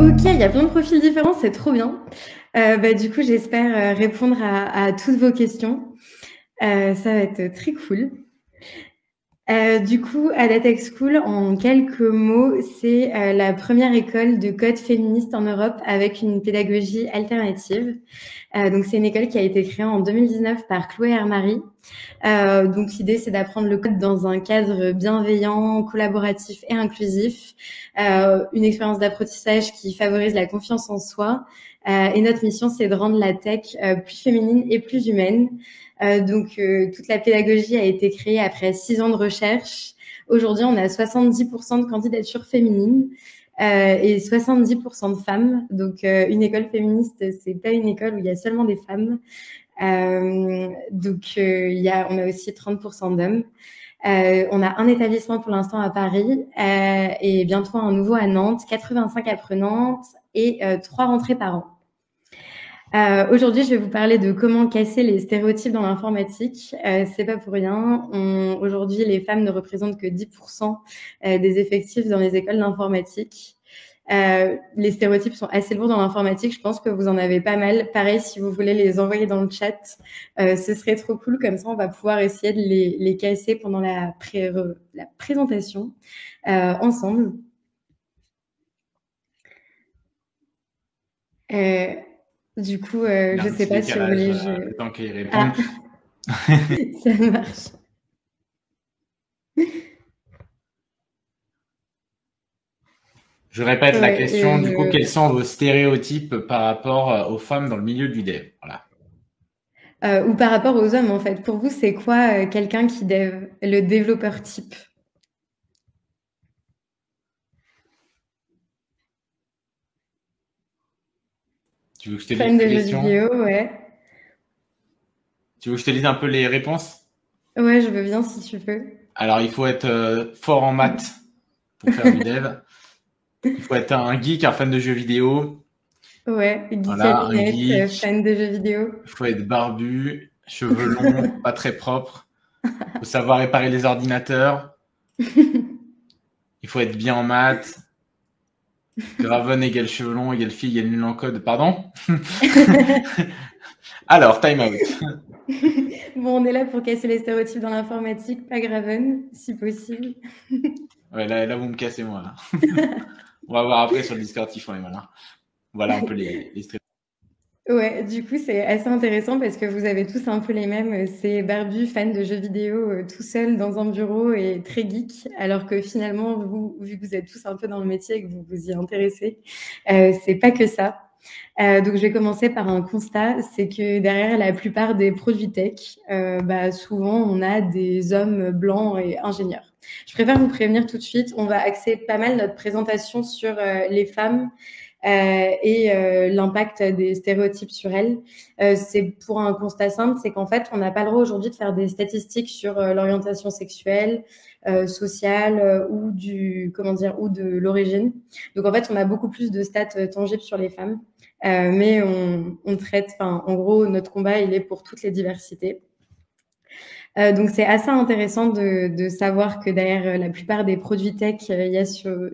Ok, il y a plein de profils différents, c'est trop bien. Du coup, j'espère répondre à toutes vos questions. Ça va être très cool. Du coup, Tech School, en quelques mots, c'est la première école de code féministe en Europe avec une pédagogie alternative. Donc, c'est une école qui a été créée en 2019 par Chloé Hermary. Donc, l'idée, c'est d'apprendre le code dans un cadre bienveillant, collaboratif et inclusif. Une expérience d'apprentissage qui favorise la confiance en soi. Et notre mission, c'est de rendre la tech plus féminine et plus humaine. Toute la pédagogie a été créée après 6 ans de recherche. Aujourd'hui, on a 70% de candidatures féminines et 70% de femmes. Une école féministe, c'est pas une école où il y a seulement des femmes. On a aussi 30% d'hommes. On a un établissement pour l'instant à Paris et bientôt un nouveau à Nantes, 85 apprenantes et 3 rentrées par an. Aujourd'hui, je vais vous parler de comment casser les stéréotypes dans l'informatique. C'est pas pour rien. Aujourd'hui, les femmes ne représentent que 10% des effectifs dans les écoles d'informatique. Les stéréotypes sont assez lourds dans l'informatique. Je pense que vous en avez pas mal. Pareil, si vous voulez les envoyer dans le chat, ce serait trop cool. Comme ça, on va pouvoir essayer de les casser pendant la présentation ensemble. Du coup, je sais pas si vous voulez. Le temps qu'il réponde. Ça marche. Je répète la question. Du coup, quels sont vos stéréotypes par rapport aux femmes dans le milieu du dev? Voilà. Ou par rapport aux hommes, en fait. Pour vous, c'est quoi quelqu'un qui dev, le développeur type? Tu veux que je te lise Fan la de jeux question? vidéo, ouais. Tu veux que je te lise un peu les réponses? Ouais, je veux bien si tu peux. Alors, il faut être fort en maths pour faire du dev. Il faut être un geek, un fan de jeux vidéo. Ouais, geek Voilà, à un lunettes, geek. fan de jeux vidéo. Il faut être barbu, cheveux longs, pas très propres. Il faut savoir réparer les ordinateurs. Il faut être bien en maths. Graven égale cheveux longs égale fille égale nul en code. Pardon? Alors, time out. Bon, on est là pour casser les stéréotypes dans l'informatique, pas Graven, si possible. Ouais, là, vous me cassez moi, là. On va voir après sur le Discord s'ils font les malins. Voilà un peu les stéréotypes. Ouais, du coup, c'est assez intéressant parce que vous avez tous un peu les mêmes. C'est barbu, fan de jeux vidéo, tout seul dans un bureau et très geek. Alors que finalement, vous, vu que vous êtes tous un peu dans le métier et que vous vous y intéressez, c'est pas que ça. Donc, je vais commencer par un constat, c'est que derrière la plupart des produits tech, souvent, on a des hommes blancs et ingénieurs. Je préfère vous prévenir tout de suite, on va axer pas mal notre présentation sur les femmes l'impact des stéréotypes sur elles. C'est pour un constat simple, c'est qu'en fait, on n'a pas le droit aujourd'hui de faire des statistiques sur l'orientation sexuelle, sociale ou ou de l'origine. Donc en fait, on a beaucoup plus de stats tangibles sur les femmes, mais on traite, en gros, notre combat, il est pour toutes les diversités. Donc c'est assez intéressant de savoir que derrière la plupart des produits tech, il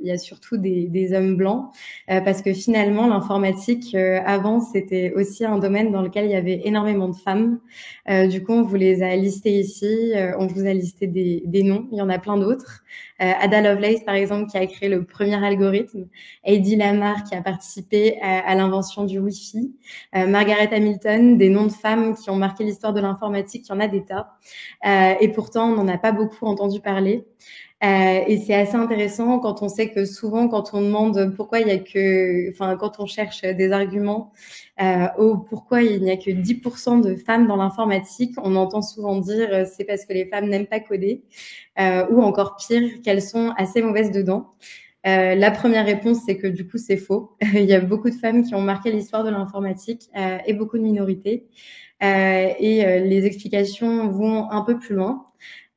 y a surtout des hommes blancs, parce que finalement l'informatique avant c'était aussi un domaine dans lequel il y avait énormément de femmes. Du coup on vous les a listés ici, on vous a listé des noms, il y en a plein d'autres. Ada Lovelace par exemple qui a créé le premier algorithme, Heidi Lamar qui a participé à l'invention du Wi-Fi, Margaret Hamilton, des noms de femmes qui ont marqué l'histoire de l'informatique, il y en a des tas. Et pourtant, on n'en a pas beaucoup entendu parler. Et c'est assez intéressant quand on sait que souvent, quand on demande pourquoi il y a que, quand on cherche des arguments, pourquoi il n'y a que 10% de femmes dans l'informatique, on entend souvent dire c'est parce que les femmes n'aiment pas coder, ou encore pire, qu'elles sont assez mauvaises dedans. La première réponse, c'est que du coup, c'est faux. Il y a beaucoup de femmes qui ont marqué l'histoire de l'informatique et beaucoup de minorités. Les explications vont un peu plus loin.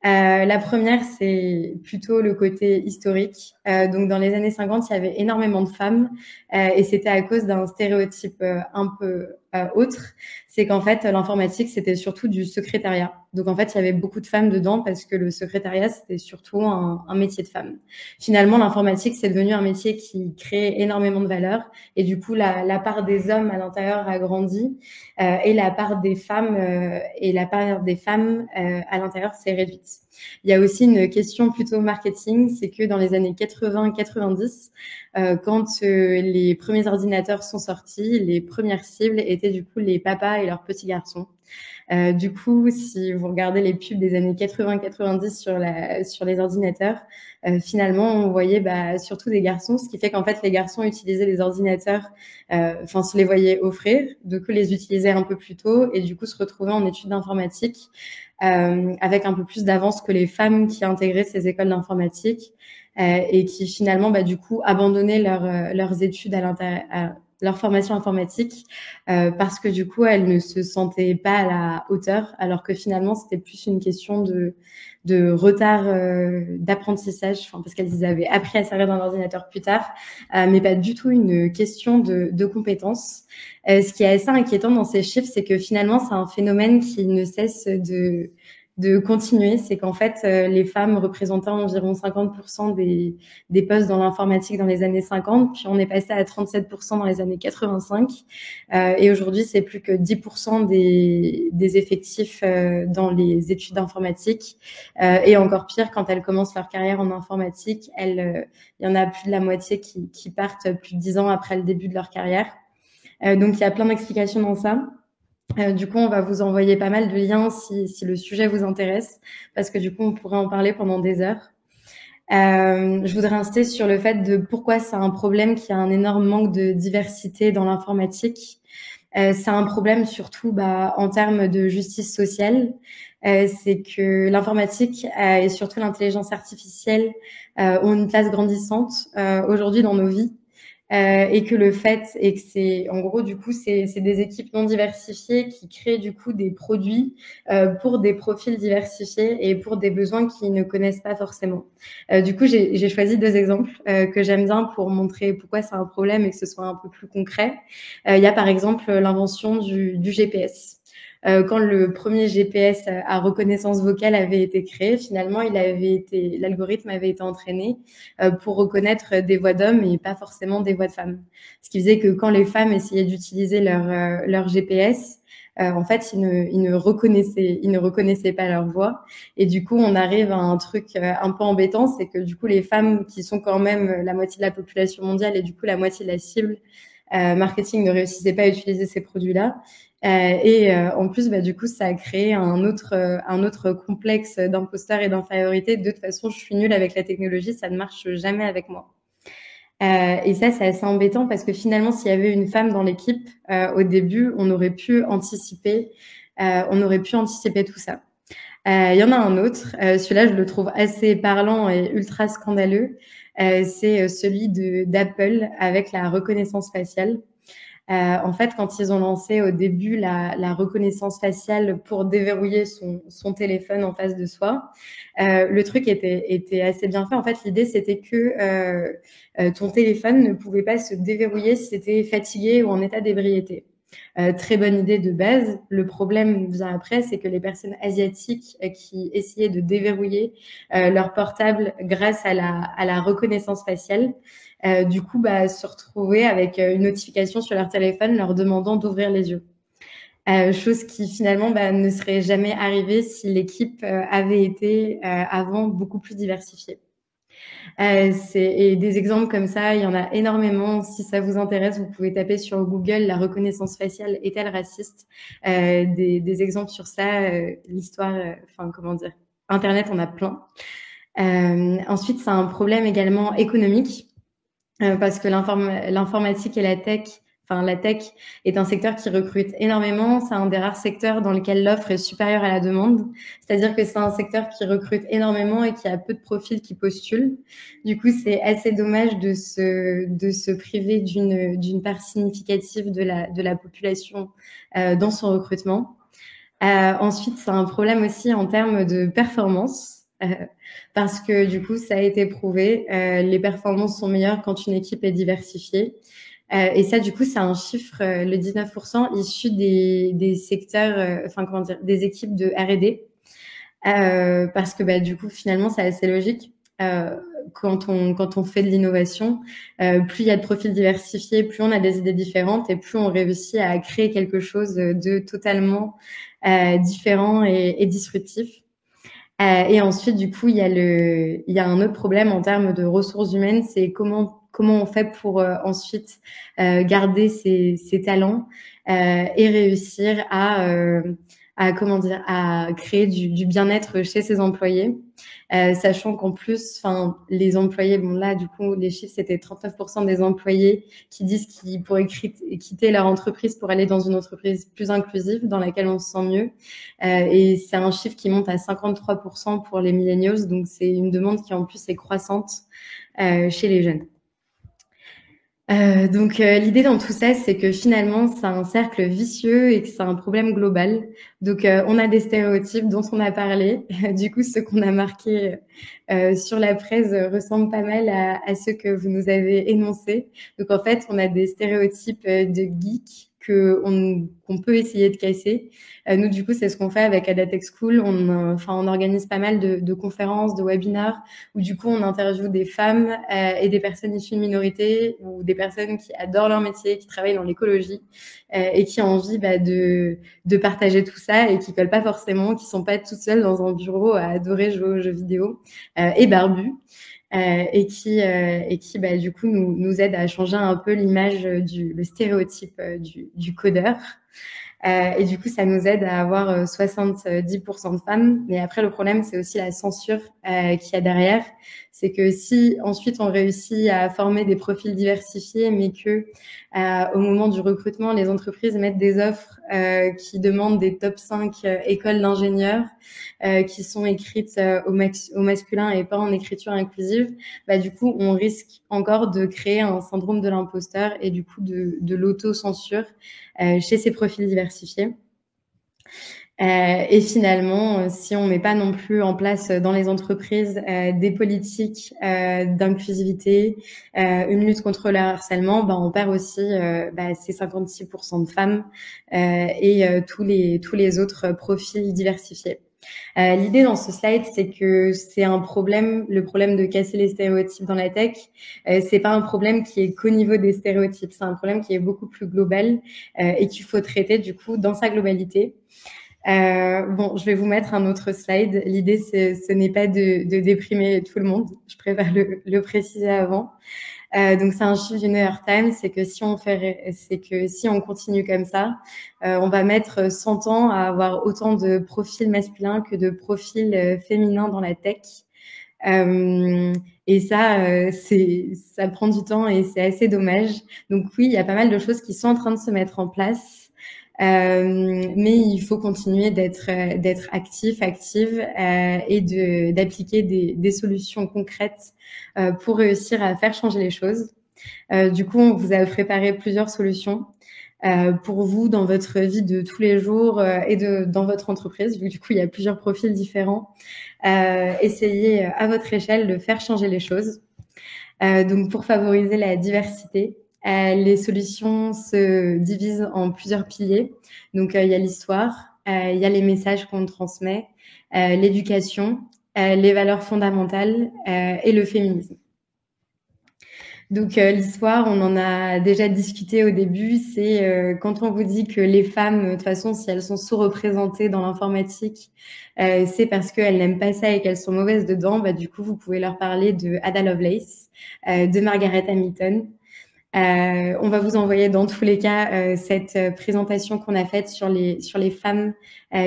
La première, c'est plutôt le côté historique. Donc dans les années 50, il y avait énormément de femmes et c'était à cause d'un stéréotype un peu autre, c'est qu'en fait l'informatique c'était surtout du secrétariat. Donc en fait il y avait beaucoup de femmes dedans parce que le secrétariat c'était surtout un métier de femme. Finalement l'informatique c'est devenu un métier qui crée énormément de valeur et du coup la part des hommes à l'intérieur a grandi et la part des femmes à l'intérieur s'est réduite. Il y a aussi une question plutôt marketing, c'est que dans les années 80-90, quand les premiers ordinateurs sont sortis, les premières cibles étaient du coup les papas et leurs petits garçons. Du coup, si vous regardez les pubs des années 80-90 sur les ordinateurs, finalement, on voyait surtout des garçons, ce qui fait qu'en fait, les garçons utilisaient les ordinateurs, se les voyaient offrir, donc les utilisaient un peu plus tôt et du coup se retrouvaient en études d'informatique avec un peu plus d'avance que les femmes qui intégraient ces écoles d'informatique et qui finalement, du coup, abandonnaient leurs études leur formation informatique parce que du coup elles ne se sentaient pas à la hauteur, alors que finalement c'était plus une question de retard d'apprentissage, parce qu'elles avaient appris à servir d'un ordinateur plus tard, mais pas du tout une question de compétences. Ce qui est assez inquiétant dans ces chiffres, c'est que finalement c'est un phénomène qui ne cesse de continuer, c'est qu'en fait, les femmes représentaient environ 50% des postes dans l'informatique dans les années 50, puis on est passé à 37% dans les années 85, et aujourd'hui, c'est plus que 10% des effectifs dans les études d'informatique, et encore pire, quand elles commencent leur carrière en informatique, il y en a plus de la moitié qui partent plus de 10 ans après le début de leur carrière. Donc, il y a plein d'explications dans ça. Du coup, on va vous envoyer pas mal de liens si le sujet vous intéresse, parce que du coup, on pourrait en parler pendant des heures. Je voudrais insister sur le fait de pourquoi c'est un problème qu'il y a un énorme manque de diversité dans l'informatique. C'est un problème surtout en termes de justice sociale. C'est que l'informatique et surtout l'intelligence artificielle ont une place grandissante aujourd'hui dans nos vies. Et que le fait et que c'est en gros du coup c'est des équipes non diversifiées qui créent du coup des produits pour des profils diversifiés et pour des besoins qu'ils ne connaissent pas forcément. Du coup j'ai choisi 2 exemples que j'aime bien pour montrer pourquoi c'est un problème et que ce soit un peu plus concret. Il y a par exemple l'invention du GPS. Quand le premier GPS à reconnaissance vocale avait été créé, finalement, l'algorithme avait été entraîné pour reconnaître des voix d'hommes et pas forcément des voix de femmes. Ce qui faisait que quand les femmes essayaient d'utiliser leur GPS, en fait, ils ne reconnaissaient pas leur voix. Et du coup, on arrive à un truc un peu embêtant, c'est que du coup, les femmes qui sont quand même la moitié de la population mondiale et du coup la moitié de la cible marketing ne réussissaient pas à utiliser ces produits-là. En plus, du coup, ça a créé un autre complexe d'imposteur et d'infériorité. De toute façon, je suis nulle avec la technologie, ça ne marche jamais avec moi. Et ça, c'est assez embêtant parce que finalement, s'il y avait une femme dans l'équipe, au début, on aurait pu anticiper tout ça. Il y en a un autre, celui-là, je le trouve assez parlant et ultra scandaleux. C'est celui d'Apple avec la reconnaissance faciale. En fait, quand ils ont lancé au début la reconnaissance faciale pour déverrouiller son téléphone en face de soi, le truc était assez bien fait. En fait, l'idée, c'était que ton téléphone ne pouvait pas se déverrouiller si c'était fatigué ou en état d'ébriété. Très bonne idée de base. Le problème vient après, c'est que les personnes asiatiques qui essayaient de déverrouiller leur portable grâce à la reconnaissance faciale, du coup, se retrouver avec une notification sur leur téléphone leur demandant d'ouvrir les yeux. Chose qui finalement ne serait jamais arrivée si l'équipe avait été avant beaucoup plus diversifiée. Et des exemples comme ça, il y en a énormément. Si ça vous intéresse, vous pouvez taper sur Google la reconnaissance faciale est-elle raciste, des exemples sur ça, l'histoire, Internet en a plein. Ensuite, c'est un problème également économique parce que l'informatique et la tech est un secteur qui recrute énormément. C'est un des rares secteurs dans lequel l'offre est supérieure à la demande. C'est-à-dire que c'est un secteur qui recrute énormément et qui a peu de profils qui postulent. Du coup, c'est assez dommage de se priver d'une part significative de la population dans son recrutement. Ensuite, c'est un problème aussi en termes de performance. parce que du coup, ça a été prouvé, les performances sont meilleures quand une équipe est diversifiée. Et ça, du coup, c'est un chiffre, le 19% issu des secteurs, enfin comment dire, des équipes de R&D, parce que du coup, finalement, c'est assez logique. Quand on fait de l'innovation, plus il y a de profils diversifiés, plus on a des idées différentes et plus on réussit à créer quelque chose de totalement différent et disruptif. Et ensuite, du coup, il y a un autre problème en termes de ressources humaines, c'est comment on fait pour ensuite garder ces talents et réussir à comment dire, à créer du bien-être chez ses employés, sachant qu'en plus, enfin, les employés, bon là, du coup, les chiffres, c'était 39% des employés qui disent qu'ils pourraient quitter leur entreprise pour aller dans une entreprise plus inclusive, dans laquelle on se sent mieux. Et c'est un chiffre qui monte à 53% pour les millennials, donc c'est une demande qui en plus est croissante chez les jeunes. Donc l'idée dans tout ça, c'est que finalement, c'est un cercle vicieux et que c'est un problème global. Donc on a des stéréotypes dont on a parlé. Du coup, ceux qu'on a marqués sur la presse ressemblent pas mal à ceux que vous nous avez énoncés. Donc en fait, on a des stéréotypes de geeks qu'on peut essayer de casser. Nous, du coup, c'est ce qu'on fait avec Adatech School. On organise pas mal de conférences, de webinars, où du coup, on interviewe des femmes et des personnes issues de minorités ou des personnes qui adorent leur métier, qui travaillent dans l'écologie et qui ont envie de partager tout ça et qui veulent pas forcément, qui sont pas toutes seules dans un bureau à adorer jouer aux jeux vidéo et barbues. Et qui du coup nous aide à changer un peu l'image le stéréotype du codeur. Et du coup, ça nous aide à avoir 70% de femmes. Mais après, le problème, c'est aussi la censure qu'il y a derrière. C'est que si ensuite on réussit à former des profils diversifiés, mais que au moment du recrutement, les entreprises mettent des offres qui demandent des top 5 écoles d'ingénieurs qui sont écrites au masculin et pas en écriture inclusive, du coup, on risque encore de créer un syndrome de l'imposteur et du coup de l'auto-censure chez ces profils diversifiés. Et finalement, si on met pas non plus en place dans les entreprises des politiques d'inclusivité, une lutte contre le harcèlement, on perd aussi ces 56% de femmes et tous les autres profils diversifiés. L'idée dans ce slide, c'est que c'est un problème, le problème de casser les stéréotypes dans la tech. C'est pas un problème qui est qu'au niveau des stéréotypes, c'est un problème qui est beaucoup plus global et qu'il faut traiter du coup dans sa globalité. Je vais vous mettre un autre slide. L'idée, ce n'est pas de déprimer tout le monde. Je préfère le préciser avant. Donc c'est un chiffre du New York Times, c'est que si on continue comme ça, on va mettre 100 ans à avoir autant de profils masculins que de profils féminins dans la tech. Et ça prend du temps et c'est assez dommage. Donc oui, il y a pas mal de choses qui sont en train de se mettre en place. Mais il faut continuer d'être active et d'appliquer des solutions concrètes pour réussir à faire changer les choses. Du coup, on vous a préparé plusieurs solutions pour vous dans votre vie de tous les jours et dans votre entreprise. Du coup, il y a plusieurs profils différents. Essayez à votre échelle de faire changer les choses. Donc, pour favoriser la diversité, les solutions se divisent en plusieurs piliers. Donc, il y a l'histoire, il y a les messages qu'on transmet, l'éducation, les valeurs fondamentales et le féminisme. Donc, l'histoire, on en a déjà discuté au début, c'est quand on vous dit que les femmes, de toute façon, si elles sont sous-représentées dans l'informatique, c'est parce qu'elles n'aiment pas ça et qu'elles sont mauvaises dedans. Du coup, vous pouvez leur parler de Ada Lovelace, de Margaret Hamilton. On va vous envoyer dans tous les cas cette présentation qu'on a faite sur les femmes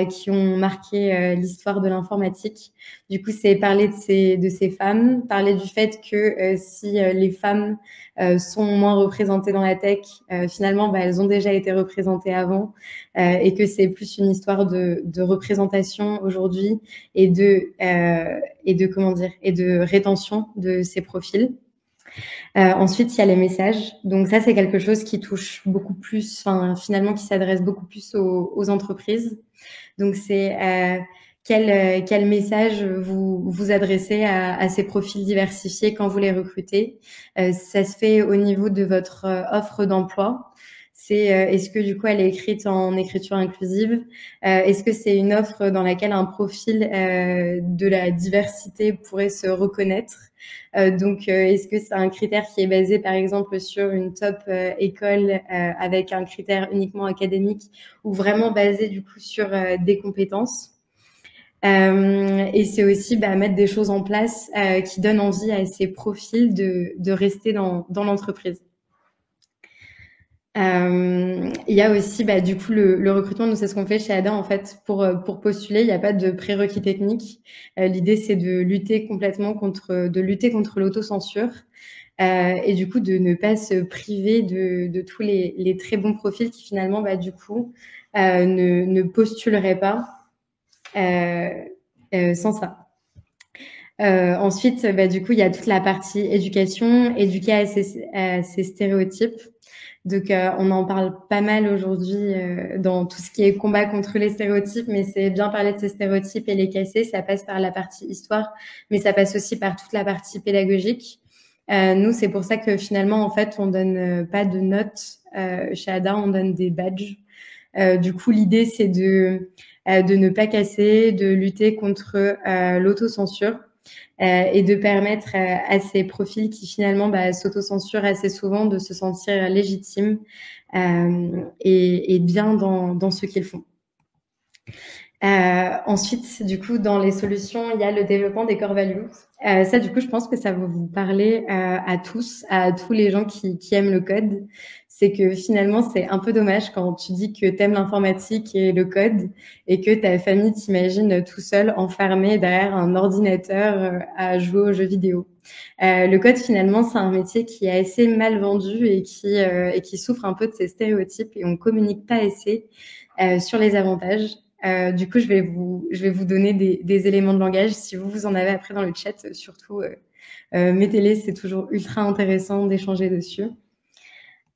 qui ont marqué l'histoire de l'informatique. Du coup, c'est parler de ces femmes, parler du fait que si les femmes sont moins représentées dans la tech, finalement, elles ont déjà été représentées avant et que c'est plus une histoire de représentation aujourd'hui et de rétention de ces profils. Ensuite, il y a les messages. Donc ça, c'est quelque chose qui touche beaucoup plus, finalement, qui s'adresse beaucoup plus aux entreprises. Donc c'est quel message vous adressez à ces profils diversifiés quand vous les recrutez. Ça se fait au niveau de votre offre d'emploi. C'est est-ce que du coup elle est écrite en écriture inclusive? Est-ce que c'est une offre dans laquelle un profil de la diversité pourrait se reconnaître? Donc, est-ce que c'est un critère qui est basé, par exemple, sur une top école avec un critère uniquement académique ou vraiment basé du coup sur des compétences? Et c'est aussi mettre des choses en place qui donnent envie à ces profils de rester dans l'entreprise. Il y a aussi du coup le recrutement. Nous, c'est ce qu'on fait chez Ada en fait pour postuler. Il n'y a pas de prérequis techniques. L'idée, c'est de lutter contre l'autocensure et du coup de ne pas se priver de tous les très bons profils qui finalement du coup ne postuleraient pas sans ça. Ensuite, du coup, il y a toute la partie éducation, éduquer à ces stéréotypes. Donc, on en parle pas mal aujourd'hui dans tout ce qui est combat contre les stéréotypes, mais c'est bien parler de ces stéréotypes et les casser. Ça passe par la partie histoire, mais ça passe aussi par toute la partie pédagogique. Nous, c'est pour ça que finalement, en fait, on donne pas de notes chez Ada, on donne des badges. Du coup, l'idée, c'est de ne pas casser, de lutter contre l'autocensure. Et de permettre à ces profils qui finalement s'autocensurent assez souvent de se sentir légitimes et bien dans ce qu'ils font. Ensuite, du coup, dans les solutions, il y a le développement des core values. Ça, du coup, je pense que ça va vous parler à tous les gens qui aiment le code. C'est que finalement, c'est un peu dommage quand tu dis que t'aimes l'informatique et le code et que ta famille t'imagine tout seul enfermé derrière un ordinateur à jouer aux jeux vidéo. Le code, finalement, c'est un métier qui est assez mal vendu et qui souffre un peu de ces stéréotypes et on communique pas assez sur les avantages. Du coup, je vais vous donner des éléments de langage. Si vous en avez après dans le chat, surtout mettez-les, c'est toujours ultra intéressant d'échanger dessus.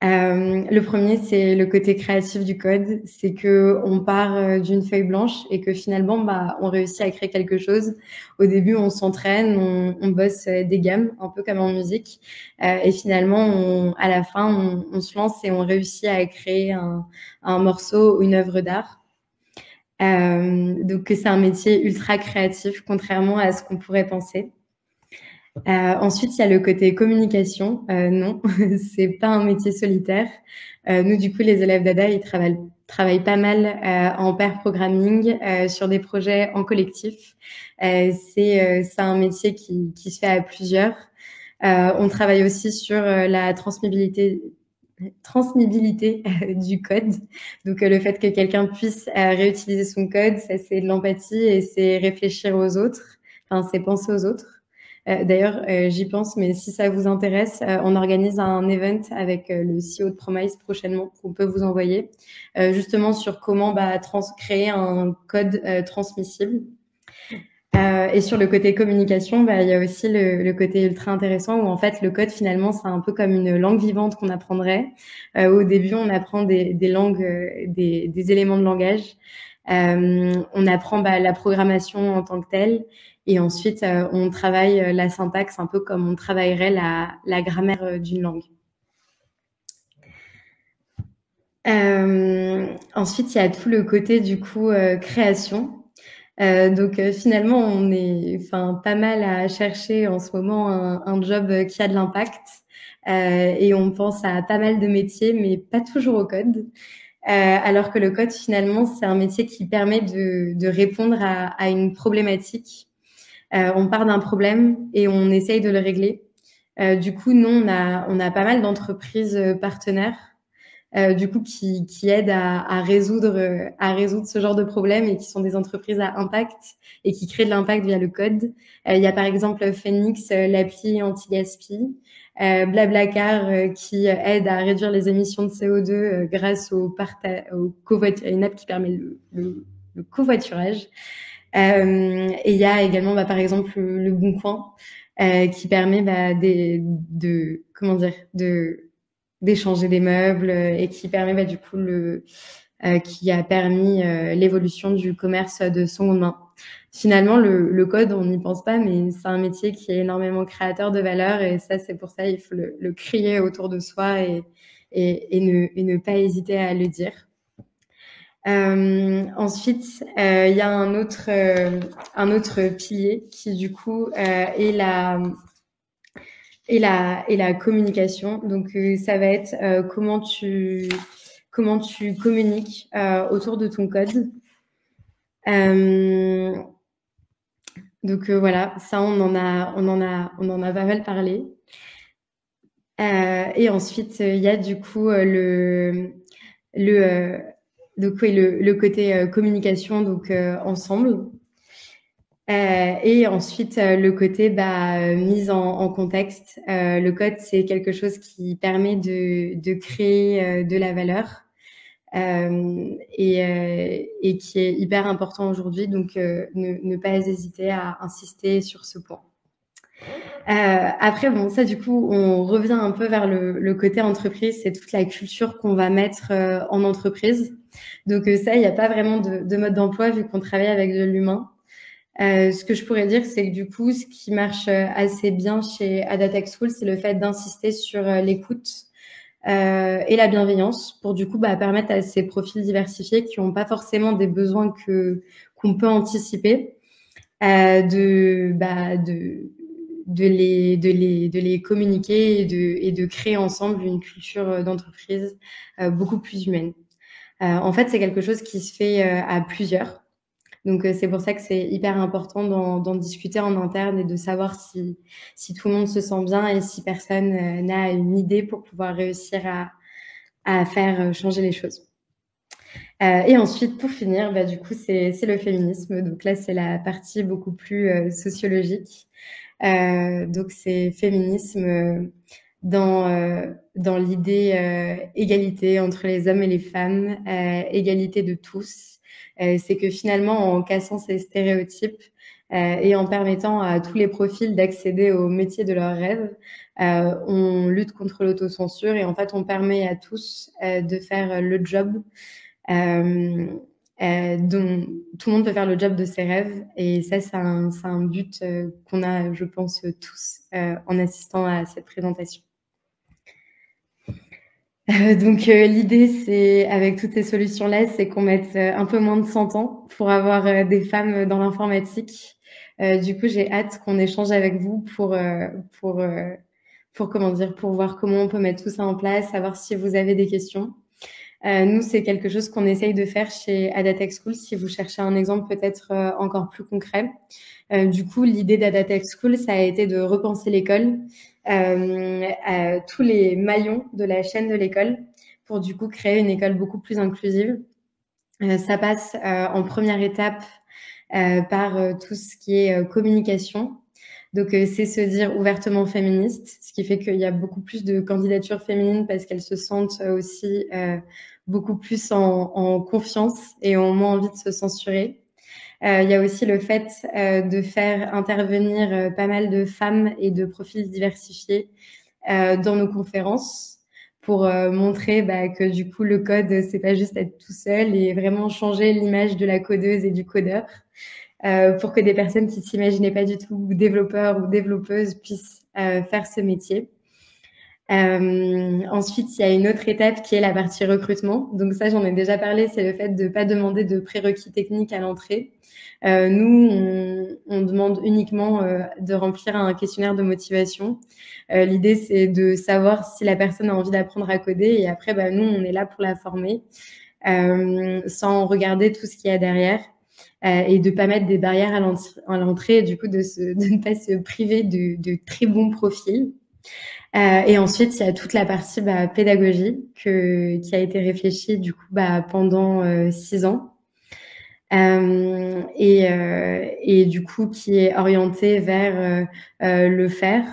Le premier, c'est le côté créatif du code. C'est que on part d'une feuille blanche et que finalement, on réussit à créer quelque chose. Au début, on s'entraîne, on bosse des gammes, un peu comme en musique. Et finalement, à la fin, on se lance et on réussit à créer un morceau ou une œuvre d'art. Donc, c'est un métier ultra créatif, contrairement à ce qu'on pourrait penser. Ensuite, il y a le côté communication. Non, c'est pas un métier solitaire. Nous, du coup, les élèves d'ADA, ils travaillent pas mal en pair programming sur des projets en collectif. C'est un métier qui se fait à plusieurs. On travaille aussi sur la transmissibilité du code. Donc, le fait que quelqu'un puisse réutiliser son code, ça, c'est de l'empathie et c'est réfléchir aux autres. Enfin, c'est penser aux autres. D'ailleurs, j'y pense, mais si ça vous intéresse, on organise un event avec le CEO de Promise prochainement qu'on peut vous envoyer, justement sur comment créer un code transmissible. Et sur le côté communication, il y a aussi le côté ultra intéressant où en fait le code finalement c'est un peu comme une langue vivante qu'on apprendrait. Au début, on apprend des langues, des éléments de langage. On apprend la programmation en tant que telle. Et ensuite, on travaille la syntaxe un peu comme on travaillerait la grammaire d'une langue. Ensuite, il y a tout le côté du coup création. Donc finalement, on est pas mal à chercher en ce moment un job qui a de l'impact. Et on pense à pas mal de métiers, mais pas toujours au code. Alors que le code, finalement, c'est un métier qui permet de répondre à une problématique. On part d'un problème et on essaye de le régler. Du coup, nous, on a pas mal d'entreprises partenaires, du coup, qui aident à résoudre ce genre de problème et qui sont des entreprises à impact et qui créent de l'impact via le code. Il y a par exemple Phoenix, l'appli anti-gaspi, Blablacar qui aide à réduire les émissions de CO2 grâce à une app qui permet le covoiturage. Et il y a également par exemple le Bon Coin qui permet d'échanger des meubles et qui permet du coup qui a permis l'évolution du commerce de seconde main. finalement, le code, on n'y pense pas, mais c'est un métier qui est énormément créateur de valeur et ça, c'est pour ça il faut le crier autour de soi et ne pas hésiter à le dire. Ensuite, il y a un autre pilier qui du coup est la communication. Donc ça va être comment tu communiques autour de ton code. Donc voilà, ça on en a pas mal parlé. Et ensuite il y a du coup donc oui, le côté communication, donc ensemble. Et ensuite le côté mise en contexte. Le code, c'est quelque chose qui permet de créer de la valeur et qui est hyper important aujourd'hui. Donc ne pas hésiter à insister sur ce point. Après, bon, ça, du coup, on revient un peu vers le côté entreprise, c'est toute la culture qu'on va mettre en entreprise. Donc ça, il n'y a pas vraiment de mode d'emploi vu qu'on travaille avec de l'humain. Ce que je pourrais dire, c'est que du coup, ce qui marche assez bien chez Adatech School, c'est le fait d'insister sur l'écoute et la bienveillance pour du coup permettre à ces profils diversifiés qui n'ont pas forcément des besoins qu'on peut anticiper de les communiquer et de créer ensemble une culture d'entreprise beaucoup plus humaine. En fait, c'est quelque chose qui se fait à plusieurs. Donc, c'est pour ça que c'est hyper important d'en discuter en interne et de savoir si tout le monde se sent bien et si personne n'a une idée pour pouvoir réussir à faire changer les choses. Et ensuite, pour finir, du coup, c'est le féminisme. Donc là, c'est la partie beaucoup plus sociologique. Donc, c'est féminisme dans l'idée égalité entre les hommes et les femmes, égalité de tous. C'est que finalement, en cassant ces stéréotypes et en permettant à tous les profils d'accéder au métier de leurs rêves, on lutte contre l'autocensure et en fait, on permet à tous de faire le job dont tout le monde peut faire le job de ses rêves. Et ça, c'est un but qu'on a, je pense, tous en assistant à cette présentation. Donc l'idée, c'est avec toutes ces solutions-là, c'est qu'on mette un peu moins de 100 ans pour avoir des femmes dans l'informatique. Du coup, j'ai hâte qu'on échange avec vous pour voir comment on peut mettre tout ça en place, savoir si vous avez des questions. Nous, c'est quelque chose qu'on essaye de faire chez Adatech School, si vous cherchez un exemple peut-être encore plus concret. Du coup, l'idée d'Adatech School, ça a été de repenser l'école, à tous les maillons de la chaîne de l'école, pour du coup créer une école beaucoup plus inclusive. Ça passe en première étape par tout ce qui est communication. Donc, c'est se dire ouvertement féministe, ce qui fait qu'il y a beaucoup plus de candidatures féminines parce qu'elles se sentent aussi beaucoup plus en confiance et ont moins envie de se censurer. Il y a aussi le fait de faire intervenir pas mal de femmes et de profils diversifiés dans nos conférences pour montrer que du coup, le code, c'est pas juste être tout seul et vraiment changer l'image de la codeuse et du codeur. Pour que des personnes qui s'imaginaient pas du tout développeurs ou développeuses puissent faire ce métier. Ensuite, il y a une autre étape qui est la partie recrutement. Donc ça, j'en ai déjà parlé, c'est le fait de pas demander de prérequis techniques à l'entrée. Nous, on demande uniquement de remplir un questionnaire de motivation. L'idée, c'est de savoir si la personne a envie d'apprendre à coder et après, nous, on est là pour la former sans regarder tout ce qu'il y a derrière. Et de pas mettre des barrières à l'entrée et du coup de ne pas se priver de très bons profils. Et ensuite, il y a toute la partie pédagogie qui a été réfléchie du coup pendant 6 ans et du coup qui est orientée vers le faire.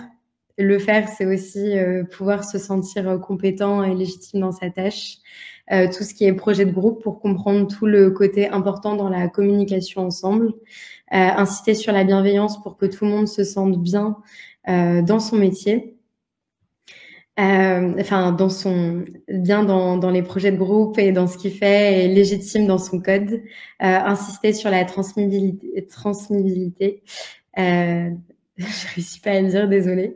Le faire, c'est aussi pouvoir se sentir compétent et légitime dans sa tâche. Tout ce qui est projet de groupe pour comprendre tout le côté important dans la communication ensemble, insister sur la bienveillance pour que tout le monde se sente bien dans son métier. Enfin, bien dans les projets de groupe et dans ce qu'il fait, et légitime dans son code. Insister sur la transmissibilité. Je réussis pas à le dire, désolée.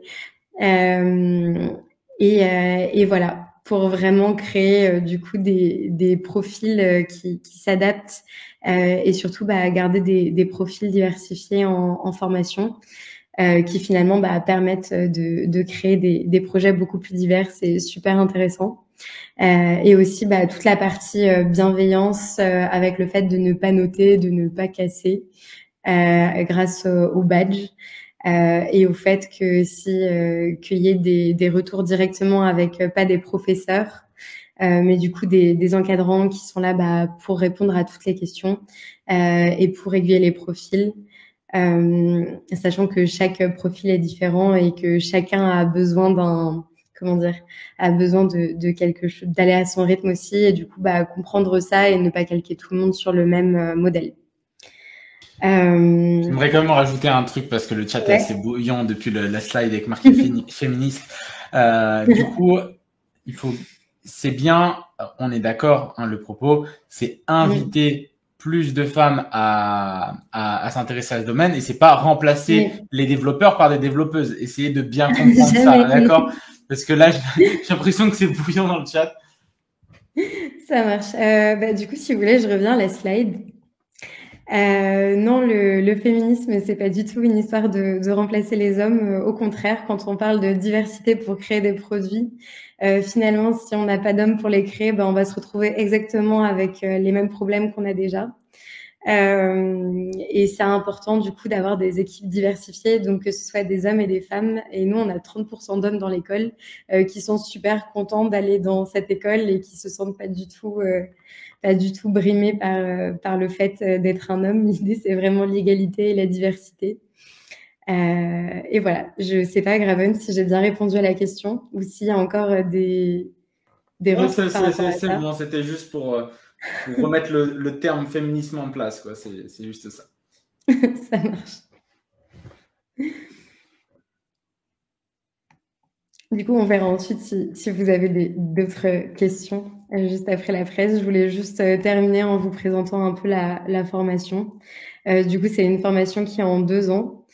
Et voilà, pour vraiment créer du coup des profils qui s'adaptent, et surtout garder des profils diversifiés en formation, qui finalement permettent de créer des projets beaucoup plus divers et super intéressants. Et aussi toute la partie bienveillance, avec le fait de ne pas noter, de ne pas casser, grâce au badge. Et au fait que qu'il y ait des retours directement avec pas des professeurs, mais du coup des encadrants qui sont là pour répondre à toutes les questions, et pour aiguiller les profils, sachant que chaque profil est différent et que chacun a besoin a besoin de quelque chose, d'aller à son rythme aussi, et du coup comprendre ça et ne pas calquer tout le monde sur le même modèle. J'aimerais quand même rajouter un truc parce que le chat est assez bouillant depuis la slide avec marqué féministe. Du coup, c'est bien, on est d'accord, le propos, c'est inviter plus de femmes à s'intéresser à ce domaine, et c'est pas remplacer les développeurs par des développeuses. Essayez de bien comprendre ça, d'accord? Parce que là, j'ai l'impression que c'est bouillant dans le chat. Ça marche. Du coup, si vous voulez, je reviens à la slide. Non, le féminisme, c'est pas du tout une histoire de remplacer les hommes. Au contraire, quand on parle de diversité pour créer des produits, finalement, si on n'a pas d'hommes pour les créer, on va se retrouver exactement avec les mêmes problèmes qu'on a déjà. Et c'est important du coup d'avoir des équipes diversifiées, donc que ce soit des hommes et des femmes. Et nous, on a 30% d'hommes dans l'école, qui sont super contents d'aller dans cette école et qui se sentent pas du tout brimés par le fait d'être un homme. L'idée, c'est vraiment l'égalité et la diversité. Et voilà, je sais pas, Graven, si j'ai bien répondu à la question ou s'il y a encore des retours par rapport à ça. C'est bon, c'était juste pour remettre le terme féminisme en place, quoi. C'est juste ça. Ça marche. Du coup, on verra ensuite si vous avez d'autres questions juste après la presse. Je voulais juste terminer en vous présentant un peu la formation. Du coup, c'est une formation qui est en 2 ans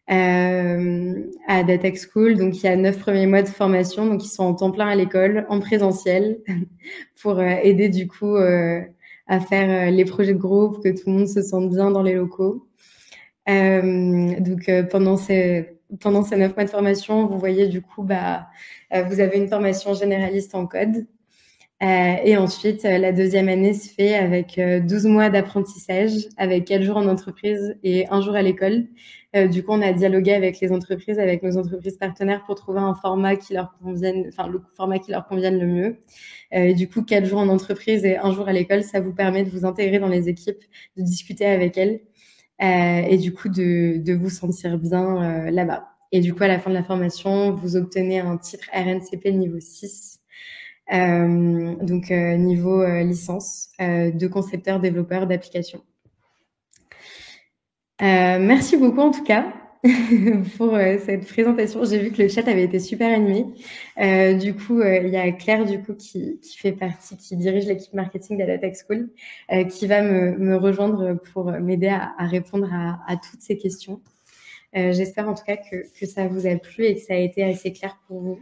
à Data School. Donc, il y a 9 premiers mois de formation, donc ils sont en temps plein à l'école, en présentiel, pour aider du coup à faire les projets de groupe, que tout le monde se sente bien dans les locaux. Donc pendant ces 9 mois de formation, vous voyez du coup, vous avez une formation généraliste en code. Et ensuite, la deuxième année se fait avec 12 mois d'apprentissage, avec 4 jours en entreprise et 1 jour à l'école. Du coup, on a dialogué avec les entreprises, avec nos entreprises partenaires, pour trouver un format qui leur convienne, enfin le format qui leur convienne le mieux. Et du coup, 4 jours en entreprise et 1 jour à l'école, ça vous permet de vous intégrer dans les équipes, de discuter avec elles, et du coup de vous sentir bien là-bas. Et du coup, à la fin de la formation, vous obtenez un titre RNCP niveau 6, donc niveau licence de concepteur développeur d'application. Merci beaucoup en tout cas pour cette présentation. J'ai vu que le chat avait été super animé. Du coup, il y a Claire du coup qui dirige l'équipe marketing de la Tech School, qui va me rejoindre pour m'aider à répondre à toutes ces questions. J'espère en tout cas que ça vous a plu et que ça a été assez clair pour vous.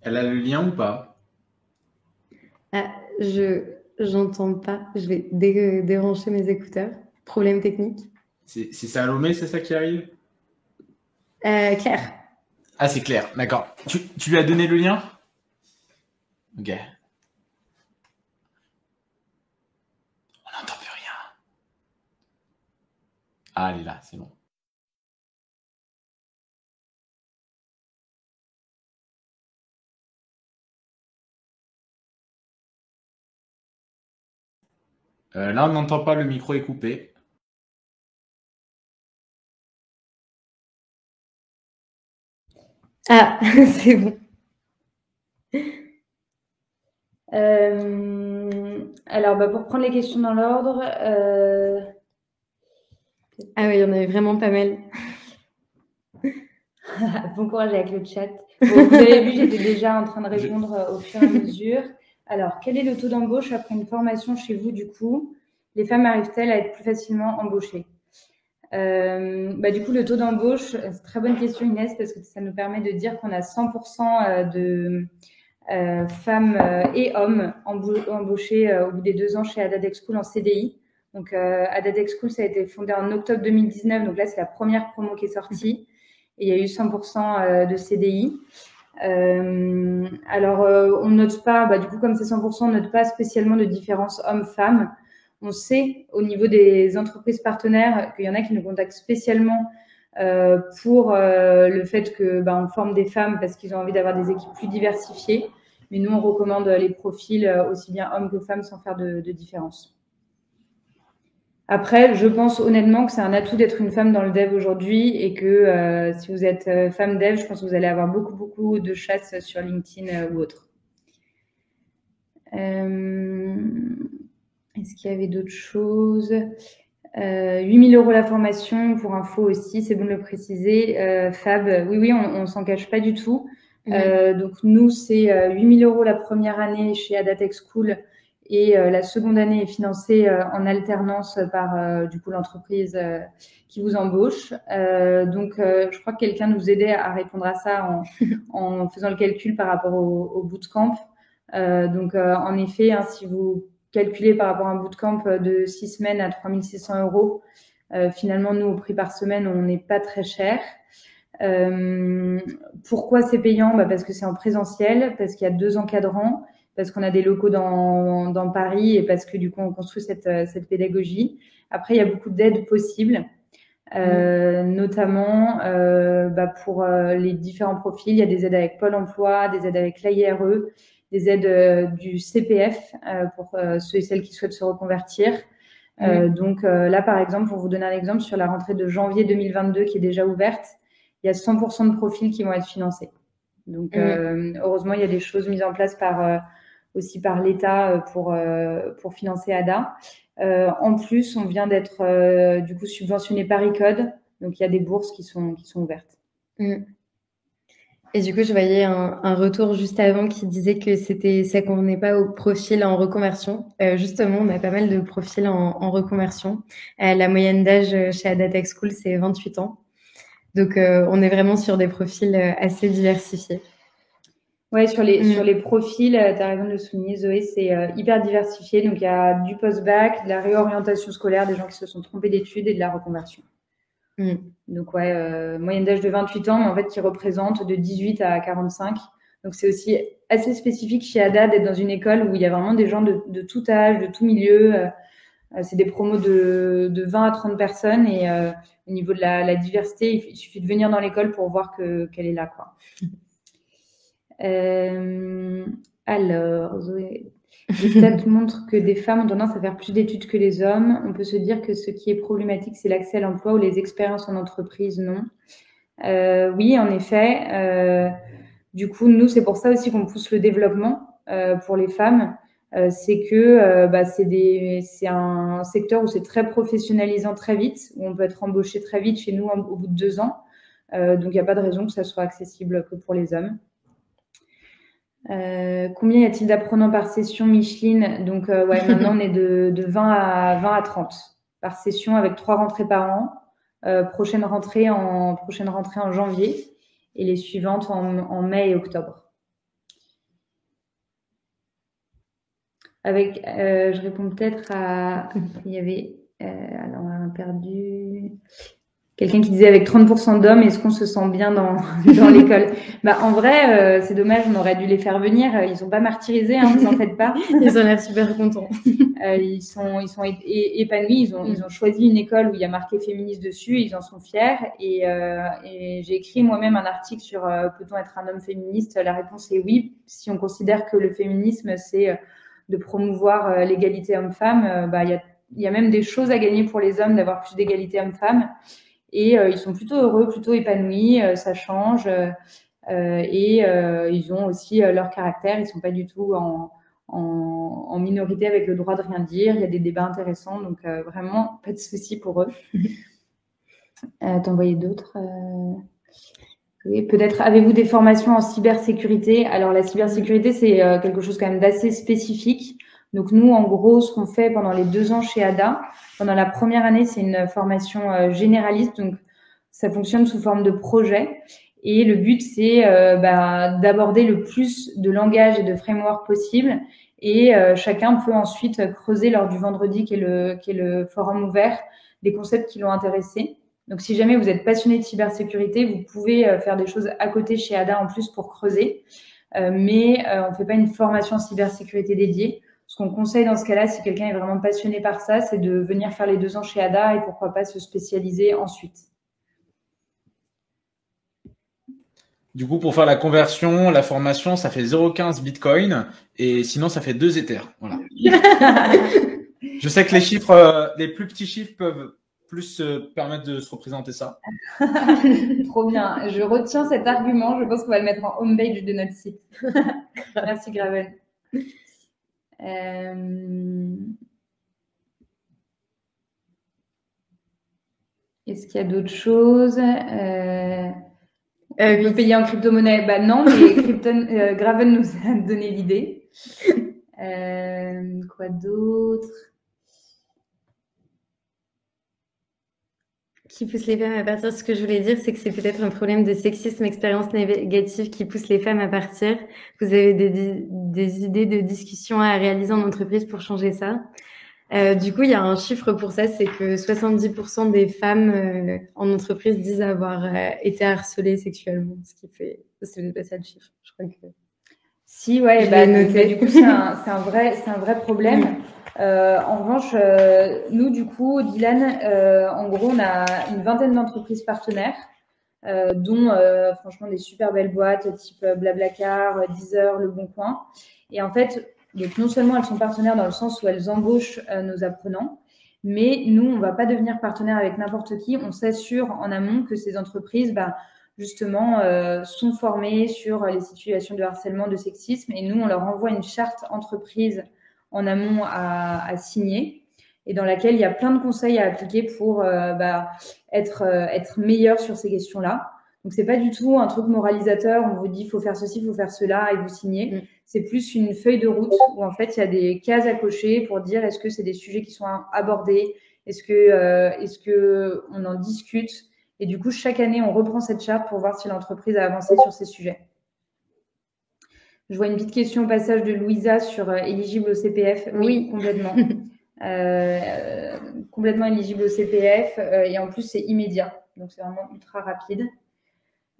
Elle a le lien ou pas? J'entends pas. Je vais débrancher mes écouteurs. Problème technique. C'est Salomé, c'est ça qui arrive? Claire. Ah, c'est Claire, d'accord. Tu lui as donné le lien? Ok. On n'entend plus rien. Ah, elle est là, c'est bon. Là, on n'entend pas, le micro est coupé. Ah, c'est bon. Alors, pour prendre les questions dans l'ordre, Ah oui, il y en avait vraiment pas mal. Bon courage avec le chat. Bon, vous avez vu, j'étais déjà en train de répondre au fur et à mesure. Alors, quel est le taux d'embauche après une formation chez vous, du coup? Les femmes arrivent-elles à être plus facilement embauchées? Du coup, le taux d'embauche, c'est une très bonne question, Inès, parce que ça nous permet de dire qu'on a 100% de femmes et hommes embauchés au bout des 2 ans chez Adadex School en CDI. Donc, Adadex School, ça a été fondé en octobre 2019. Donc là, c'est la première promo qui est sortie. Et il y a eu 100% de CDI. On note pas, du coup, comme c'est 100%, on note pas spécialement de différence homme-femme. On sait au niveau des entreprises partenaires qu'il y en a qui nous contactent spécialement pour le fait que on forme des femmes parce qu'ils ont envie d'avoir des équipes plus diversifiées. Mais nous, on recommande les profils aussi bien hommes que femmes sans faire de différence. Après, je pense honnêtement que c'est un atout d'être une femme dans le dev aujourd'hui et que si vous êtes femme dev, je pense que vous allez avoir beaucoup de chasse sur LinkedIn ou autre. Est-ce qu'il y avait d'autres choses? 8 000 € la formation, pour info aussi, c'est bon de le préciser. Fab, oui, on s'en cache pas du tout. Donc nous, c'est 8 000 € la première année chez Adatex School et la seconde année est financée en alternance par du coup l'entreprise qui vous embauche. Je crois que quelqu'un nous aidait à répondre à ça en faisant le calcul par rapport au bootcamp. En effet, si vous calculez par rapport à un bootcamp de 6 semaines à 3 600 €, finalement, nous, au prix par semaine, on n'est pas très cher. Pourquoi c'est payant? Parce que c'est en présentiel, parce qu'il y a 2 encadrants, parce qu'on a des locaux dans Paris et parce que du coup, on construit cette pédagogie. Après, il y a beaucoup d'aides possibles. Notamment pour les différents profils, il y a des aides avec Pôle emploi, des aides avec l'AIRE, des aides du CPF pour ceux et celles qui souhaitent se reconvertir. Là, par exemple, pour vous donner un exemple, sur la rentrée de janvier 2022 qui est déjà ouverte, il y a 100% de profils qui vont être financés. Donc, heureusement, il y a des choses mises en place aussi par l'État pour financer ADA. En plus, on vient d'être du coup subventionné par ICODE, donc il y a des bourses qui sont ouvertes. Et du coup, je voyais un retour juste avant qui disait que ça convenait pas au profil en reconversion. Justement, on a pas mal de profils en reconversion. La moyenne d'âge chez Adatex School, c'est 28 ans. Donc, on est vraiment sur des profils assez diversifiés. Ouais, sur les profils, tu as raison de le souligner, Zoé, c'est hyper diversifié. Donc, il y a du post-bac, de la réorientation scolaire, des gens qui se sont trompés d'études et de la reconversion. Donc, moyenne d'âge de 28 ans, mais en fait, qui représente de 18 à 45. Donc, c'est aussi assez spécifique chez ADA d'être dans une école où il y a vraiment des gens de tout âge, de tout milieu. C'est des promos de 20 à 30 personnes et au niveau de la diversité, il suffit de venir dans l'école pour voir qu'elle est là, quoi. Alors, Zoé, les stats montrent que des femmes ont tendance à faire plus d'études que les hommes. On peut se dire que ce qui est problématique, c'est l'accès à l'emploi ou les expériences en entreprise, non? Oui, en effet. Du coup, nous, c'est pour ça aussi qu'on pousse le développement pour les femmes. C'est que c'est un secteur où c'est très professionnalisant très vite, où on peut être embauché très vite chez nous au bout de 2 ans. Donc, il n'y a pas de raison que ça soit accessible que pour les hommes. Combien y a-t-il d'apprenants par session, Micheline? Donc, maintenant, on est de 20 à 30 par session avec 3 rentrées par an. Prochaine rentrée en janvier et les suivantes en mai et octobre. Je réponds peut-être à... Il y avait... alors, on a perdu... Quelqu'un qui disait avec 30% d'hommes, est-ce qu'on se sent bien dans l'école? En vrai, c'est dommage, on aurait dû les faire venir. Ils sont pas martyrisés, vous en faites pas. Ils ont l'air super contents. Ils sont épanouis. Ils ont choisi une école où il y a marqué féministe dessus. Et ils en sont fiers. Et j'ai écrit moi-même un article sur peut-on être un homme féministe? La réponse est oui. Si on considère que le féminisme, c'est de promouvoir l'égalité homme-femme, il y a même des choses à gagner pour les hommes d'avoir plus d'égalité homme-femme. Et ils sont plutôt heureux, plutôt épanouis, ça change. Ils ont aussi leur caractère, ils sont pas du tout en minorité avec le droit de rien dire. Il y a des débats intéressants, donc vraiment pas de souci pour eux. T'en voyais d'autres oui, peut-être avez-vous des formations en cybersécurité? Alors la cybersécurité, c'est quelque chose quand même d'assez spécifique. Donc nous, en gros, ce qu'on fait pendant les 2 ans chez ADA, pendant la première année, c'est une formation généraliste. Donc ça fonctionne sous forme de projet. Et le but, c'est d'aborder le plus de langages et de frameworks possible. Et chacun peut ensuite creuser lors du vendredi, qui est le forum ouvert, des concepts qui l'ont intéressé. Donc, si jamais vous êtes passionné de cybersécurité, vous pouvez faire des choses à côté chez ADA en plus pour creuser. Mais on ne fait pas une formation en cybersécurité dédiée. Ce qu'on conseille dans ce cas-là, si quelqu'un est vraiment passionné par ça, c'est de venir faire les 2 ans chez ADA et pourquoi pas se spécialiser ensuite. Du coup, pour faire la conversion, la formation, ça fait 0,15 Bitcoin et sinon, ça fait 2 Ethers. Voilà. Je sais que les chiffres, les plus petits chiffres peuvent plus permettre de se représenter ça. Trop bien. Je retiens cet argument. Je pense qu'on va le mettre en homepage de notre site. Merci, Graven. Est-ce qu'il y a d'autres choses on peut payer en crypto-monnaie? Bah non, mais Graven nous a donné l'idée. Quoi d'autre? Qui pousse les femmes à partir. Ce que je voulais dire, c'est que c'est peut-être un problème de sexisme, expérience négative qui pousse les femmes à partir. Vous avez des idées de discussion à réaliser en entreprise pour changer ça? Du coup, il y a un chiffre pour ça, c'est que 70% des femmes en entreprise disent avoir été harcelées sexuellement, ce qui fait, c'est pas ça le chiffre, je crois que. Si, ouais, du coup, c'est un vrai problème. En revanche, nous, du coup, Dylan, en gros, on a une vingtaine d'entreprises partenaires, dont franchement des super belles boîtes type Blablacar, Deezer, Le Bon Coin. Et en fait, donc non seulement elles sont partenaires dans le sens où elles embauchent nos apprenants, mais nous, on va pas devenir partenaire avec n'importe qui. On s'assure en amont que ces entreprises, justement, sont formées sur les situations de harcèlement, de sexisme. Et nous, on leur envoie une charte entreprise en amont à signer et dans laquelle il y a plein de conseils à appliquer pour être meilleur sur ces questions-là. Donc, c'est pas du tout un truc moralisateur. On vous dit, il faut faire ceci, il faut faire cela et vous signez. C'est plus une feuille de route où, en fait, il y a des cases à cocher pour dire est-ce que c'est des sujets qui sont abordés? Est-ce que on en discute? Et du coup, chaque année, on reprend cette charte pour voir si l'entreprise a avancé sur ces sujets. Je vois une petite question au passage de Louisa sur éligible au CPF. Oui, complètement. Complètement éligible au CPF. Et en plus, c'est immédiat. Donc, c'est vraiment ultra rapide.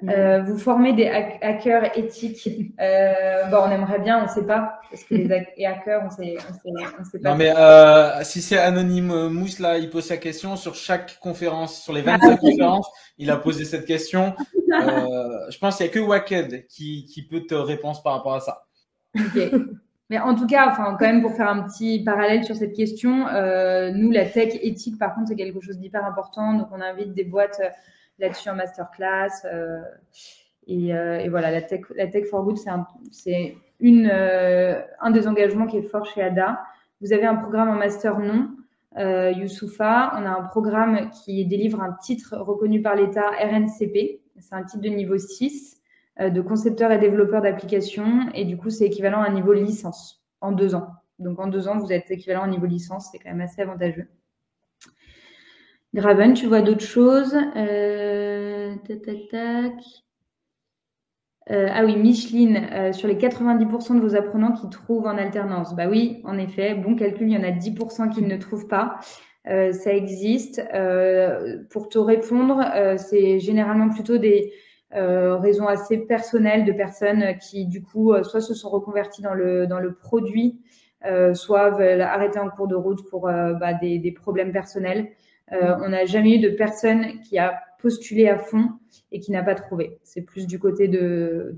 Vous formez des hackers éthiques. On aimerait bien, on ne sait pas. Parce que les hackers, on sait pas. Non, mais si c'est Anonyme Mousse, là, il pose sa question sur chaque conférence. Sur les 25 conférences, il a posé cette question. Je pense qu'il n'y a que Waked qui peut te répondre par rapport à ça. Ok. Mais en tout cas, quand même, pour faire un petit parallèle sur cette question, nous, la tech éthique, par contre, c'est quelque chose d'hyper important. Donc, on invite des boîtes là-dessus en masterclass. Et voilà, la tech for good, c'est un des engagements qui est fort chez ADA. Vous avez un programme en master non, Youssoufa. On a un programme qui délivre un titre reconnu par l'État RNCP. C'est un titre de niveau 6 de concepteur et développeur d'applications. Et du coup, c'est équivalent à un niveau licence en 2 ans. Donc, en 2 ans, vous êtes équivalent à un niveau licence. C'est quand même assez avantageux. Graven, tu vois d'autres choses? Ah oui, Micheline, sur les 90% de vos apprenants qui trouvent en alternance. Bah oui, en effet, bon calcul, il y en a 10% qui ne trouvent pas. Ça existe. Pour te répondre, c'est généralement plutôt des raisons assez personnelles de personnes qui, du coup, soit se sont reconverties dans le produit, soit veulent arrêter en cours de route pour des problèmes personnels. On n'a jamais eu de personne qui a postulé à fond et qui n'a pas trouvé. C'est plus du côté de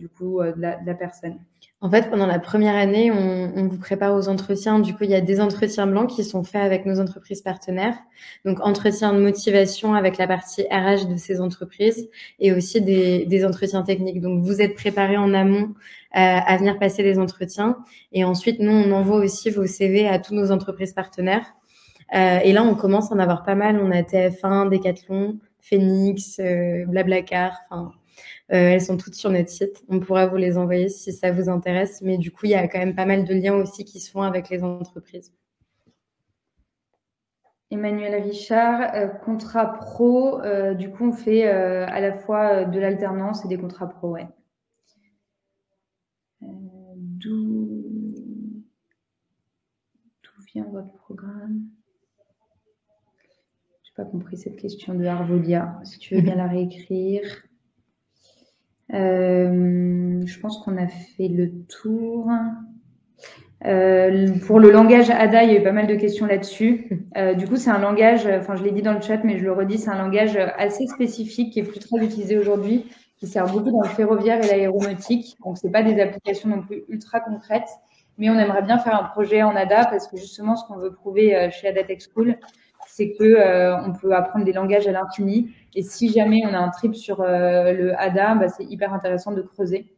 la personne. En fait, pendant la première année, on vous prépare aux entretiens. Du coup, il y a des entretiens blancs qui sont faits avec nos entreprises partenaires. Donc, entretien de motivation avec la partie RH de ces entreprises et aussi des entretiens techniques. Donc, vous êtes préparés en amont à venir passer les entretiens. Et ensuite, nous, on envoie aussi vos CV à toutes nos entreprises partenaires. Et là, on commence à en avoir pas mal. On a TF1, Decathlon, Phoenix, Blablacar, enfin, elles sont toutes sur notre site. On pourra vous les envoyer si ça vous intéresse. Mais du coup, il y a quand même pas mal de liens aussi qui se font avec les entreprises. Emmanuel Richard, contrat pro, du coup, on fait à la fois de l'alternance et des contrats pro, ouais. D'où vient votre programme? J'ai pas compris cette question de Arvolia. Si tu veux bien la réécrire. Je pense qu'on a fait le tour. Pour le langage ADA, il y a eu pas mal de questions là-dessus. Du coup, c'est un langage, enfin, je l'ai dit dans le chat, mais je le redis, c'est un langage assez spécifique qui est plus très utilisé aujourd'hui, qui sert beaucoup dans le ferroviaire et l'aéronautique. Donc, c'est pas des applications non plus ultra concrètes, mais on aimerait bien faire un projet en ADA parce que justement, ce qu'on veut prouver chez ADA Tech School, c'est que on peut apprendre des langages à l'infini. Et si jamais on a un trip sur le ADA, bah, c'est hyper intéressant de creuser.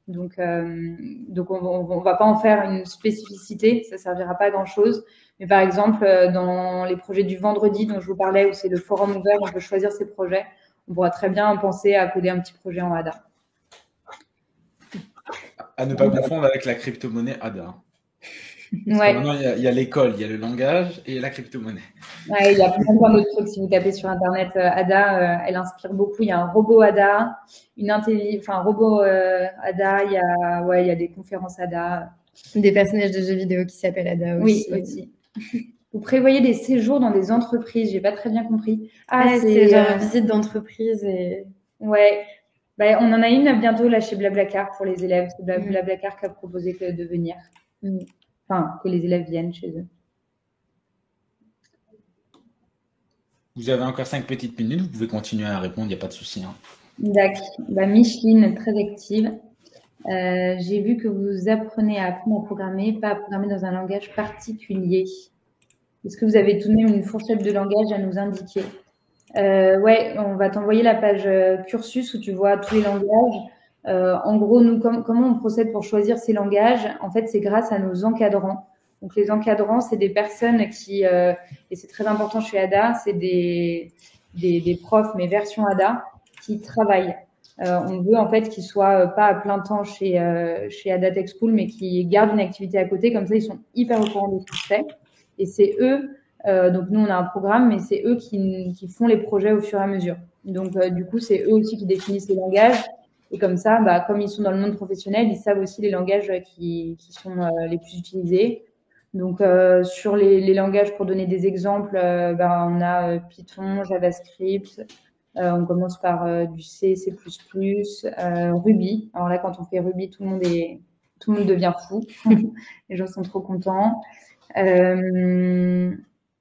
Donc on va pas en faire une spécificité, ça servira pas à grand chose. Mais par exemple, dans les projets du vendredi dont je vous parlais, où c'est le forum ouvert, on peut choisir ses projets. On pourra très bien penser à coder un petit projet en ADA. À ne pas confondre avec la crypto-monnaie ADA. Ouais. Maintenant, il y a l'école, il y a le langage et la crypto-monnaie. Ouais, il y a plein d'autres trucs. Si vous tapez sur Internet ADA, elle inspire beaucoup. Il y a un robot ADA, un robot ADA. Il y a des conférences ADA. Des personnages de jeux vidéo qui s'appellent ADA aussi. Oui, aussi. Vous prévoyez des séjours dans des entreprises? J'ai pas très bien compris. C'est genre visite d'entreprise et. Ouais. Bah, on en a une bientôt là chez Blablacar pour les élèves. C'est Blablacar qui a proposé de venir. Enfin, que les élèves viennent chez eux. Vous avez encore 5 petites minutes, vous pouvez continuer à répondre, il n'y a pas de souci. Hein. D'accord. Bah, Micheline, très active. J'ai vu que vous apprenez à apprendre à programmer, pas à programmer dans un langage particulier. Est-ce que vous avez tout de même une fourchette de langage à nous indiquer? Ouais, on va t'envoyer la page cursus où tu vois tous les langages. En gros, nous, comment on procède pour choisir ces langages? En fait, c'est grâce à nos encadrants. Donc, les encadrants, c'est des personnes qui, et c'est très important chez ADA, c'est des profs, mais version ADA, qui travaillent. On veut en fait qu'ils soient pas à plein temps chez ADA Tech School, mais qui gardent une activité à côté. Comme ça, ils sont hyper au courant de ce qu'ils font. Et c'est eux, donc nous, on a un programme, mais c'est eux qui font les projets au fur et à mesure. Donc, du coup, c'est eux aussi qui définissent les langages. Et comme ça, bah, comme ils sont dans le monde professionnel, ils savent aussi les langages qui sont les plus utilisés. Donc, sur les langages, pour donner des exemples, on a Python, JavaScript. On commence par du C, C++, Ruby. Alors là, quand on fait Ruby, tout le monde devient fou. Les gens sont trop contents.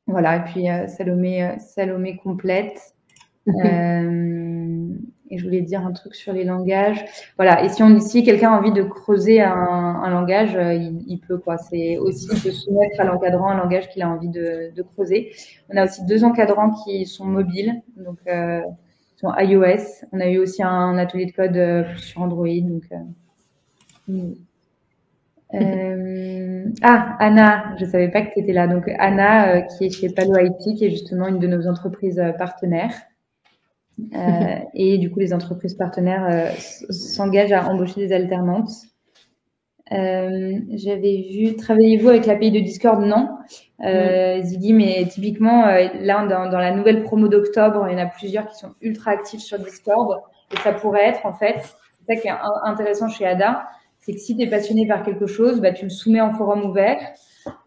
Voilà. Et puis Salomé complète. Et je voulais dire un truc sur les langages. Voilà. Et si quelqu'un a envie de creuser un langage, il peut, quoi. C'est aussi, il peut soumettre à l'encadrant un langage qu'il a envie de creuser. On a aussi 2 encadrants qui sont mobiles, donc sont iOS. On a eu aussi un atelier de code sur Android. Donc, Anna, je savais pas que tu étais là. Donc Anna, qui est chez Palo IT, qui est justement une de nos entreprises partenaires. Et du coup, les entreprises partenaires s'engagent à embaucher des alternantes. J'avais vu, travaillez-vous avec l'API de Discord? Non, Ziggy, mais typiquement, là, dans la nouvelle promo d'octobre, il y en a plusieurs qui sont ultra actifs sur Discord. Et ça pourrait être, en fait, c'est ça qui est intéressant chez ADA, c'est que si tu es passionné par quelque chose, bah, tu le soumets en forum ouvert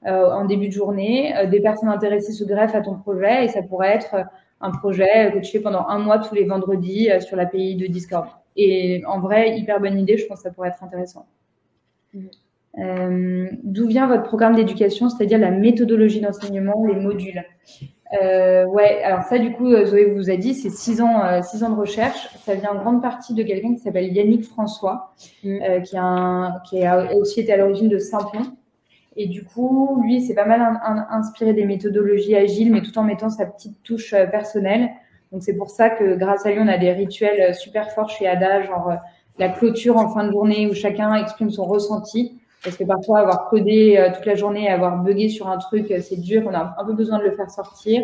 en début de journée. Des personnes intéressées se greffent à ton projet et ça pourrait être un projet que tu fais pendant 1 mois tous les vendredis sur l'API de Discord. Et en vrai, hyper bonne idée, je pense que ça pourrait être intéressant. D'où vient votre programme d'éducation, c'est-à-dire la méthodologie d'enseignement, les modules? Ouais, alors ça, du coup, Zoé vous a dit, c'est 6 ans de recherche. Ça vient en grande partie de quelqu'un qui s'appelle Yannick François, qui a aussi été à l'origine de Saint-Pon. Et du coup, lui, c'est pas mal inspiré des méthodologies agiles, mais tout en mettant sa petite touche personnelle. Donc, c'est pour ça que grâce à lui, on a des rituels super forts chez ADA, genre la clôture en fin de journée où chacun exprime son ressenti. Parce que parfois, avoir codé toute la journée, avoir bugué sur un truc, c'est dur. On a un peu besoin de le faire sortir.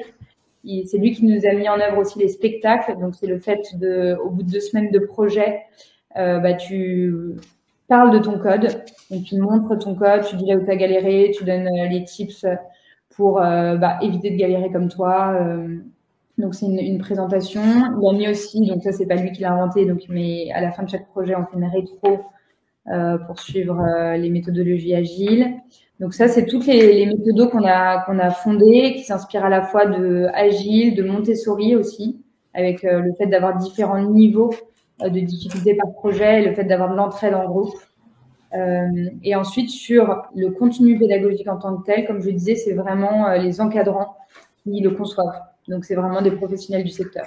c'est lui qui nous a mis en œuvre aussi les spectacles. Donc, c'est le fait au bout de 2 semaines de projet, tu parles de ton code. Donc, tu montres ton code, tu dis là où tu as galéré, tu donnes les tips pour éviter de galérer comme toi. Donc, c'est une présentation. Il a mis aussi, donc ça, c'est pas lui qui l'a inventé, mais à la fin de chaque projet, on fait une rétro pour suivre les méthodologies agiles. Donc ça, c'est toutes les méthodos qu'on a fondées, qui s'inspirent à la fois de Agile, de Montessori aussi, avec le fait d'avoir différents niveaux de difficulté par projet, le fait d'avoir de l'entraide en groupe. Et ensuite, sur le contenu pédagogique en tant que tel, comme je disais, c'est vraiment les encadrants qui le conçoivent. Donc, c'est vraiment des professionnels du secteur.